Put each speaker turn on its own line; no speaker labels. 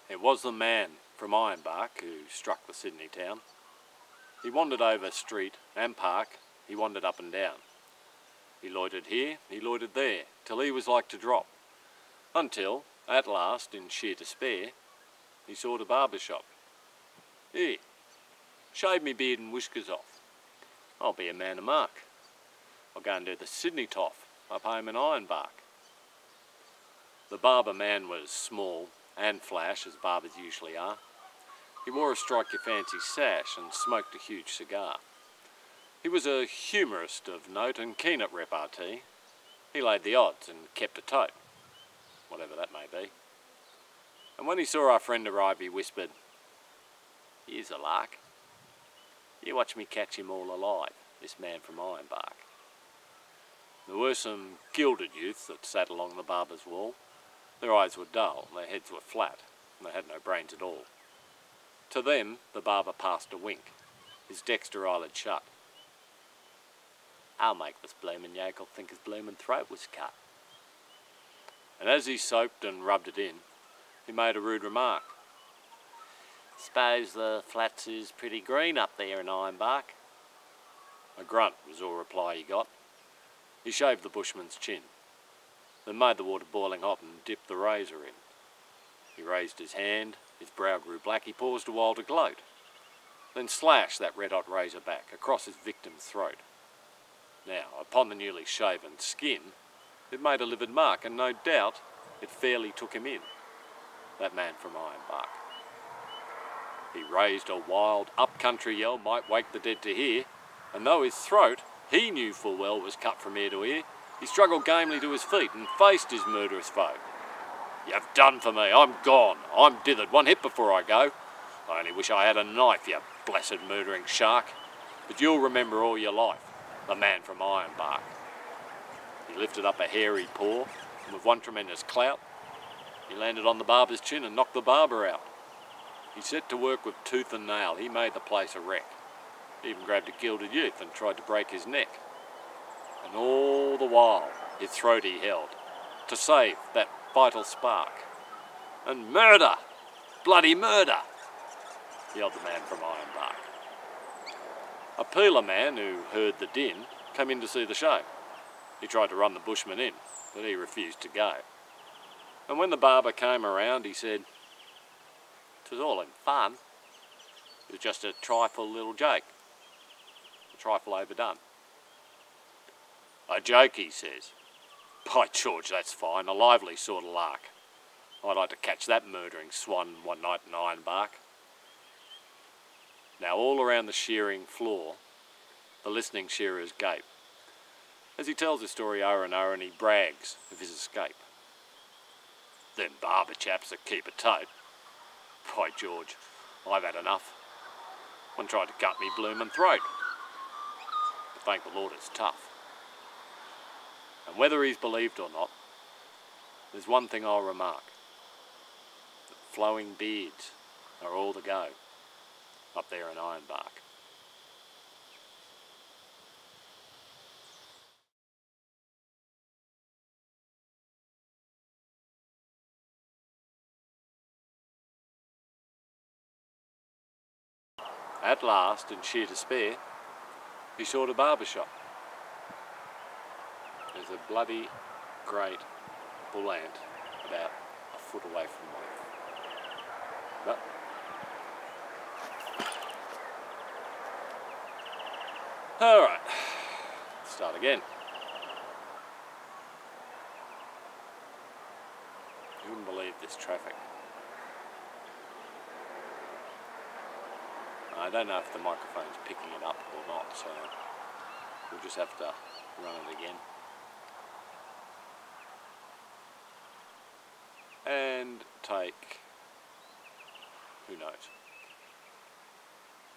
It was the man from Ironbark who struck the Sydney town. He wandered over street and park, he wandered up and down. He loitered here, he loitered there, till he was like to drop. Until, at last, in sheer despair, he saw the barber shop. Here, shave me beard and whiskers off. I'll be a man of mark. I'll go and do the Sydney toff up home in Ironbark. The barber man was small and flash, as barbers usually are. He wore a strike-your-fancy sash and smoked a huge cigar. He was a humorist of note and keen at repartee. He laid the odds and kept a tote, whatever that may be. And when he saw our friend arrive, he whispered, "Here's a lark. You watch me catch him all alive, this man from Ironbark." There were some gilded youths that sat along the barber's wall. Their eyes were dull, their heads were flat, and they had no brains at all. To them, the barber passed a wink, his dexter eyelid shut. "I'll make this bloomin' yokel think his bloomin' throat was cut." And as he soaped and rubbed it in, he made a rude remark. "S'pose the flats is pretty green up there in Ironbark?" A grunt was all reply he got. He shaved the bushman's chin, then made the water boiling hot and dipped the razor in. He raised his hand, his brow grew black, he paused a while to gloat, then slashed that red-hot razor back across his victim's throat. Now, upon the newly shaven skin, it made a livid mark, and no doubt it fairly took him in, that man from Ironbark. He raised a wild, up-country yell might wake the dead to hear, and though his throat, he knew full well, was cut from ear to ear, he struggled gamely to his feet and faced his murderous foe. "You've done for me, I'm gone, I'm dithered, one hit before I go. I only wish I had a knife, you blessed murdering shark. But you'll remember all your life, the man from Ironbark." He lifted up a hairy paw, and with one tremendous clout, he landed on the barber's chin and knocked the barber out. He set to work with tooth and nail, he made the place a wreck. He even grabbed a gilded youth and tried to break his neck. And all the while, his throat he held, to save that vital spark. "And murder! Bloody murder!" yelled the man from Ironbark. A peeler man who heard the din came in to see the show. He tried to run the bushman in, but he refused to go. And when the barber came around, he said, "'Twas all in fun. It was just a trifle little joke. A trifle overdone." "A joke," he says. "By George, that's fine, a lively sort of lark. I'd like to catch that murdering swan one night in Ironbark." Now all around the shearing floor, the listening shearers gape. As he tells his story o'er and o'er, and he brags of his escape. "Them barber chaps that keep a tote. By George, I've had enough. One tried to cut me bloomin' throat. But thank the Lord it's tough. And whether he's believed or not, there's one thing I'll remark. That flowing beards are all the go up there in Ironbark." At last, in sheer despair, he saw the barber shop. There's a bloody great bull ant about a foot away from me. But alright, start again. You wouldn't believe this traffic. I don't know if the microphone's picking it up or not, so we'll just have to run it again. And take, who knows.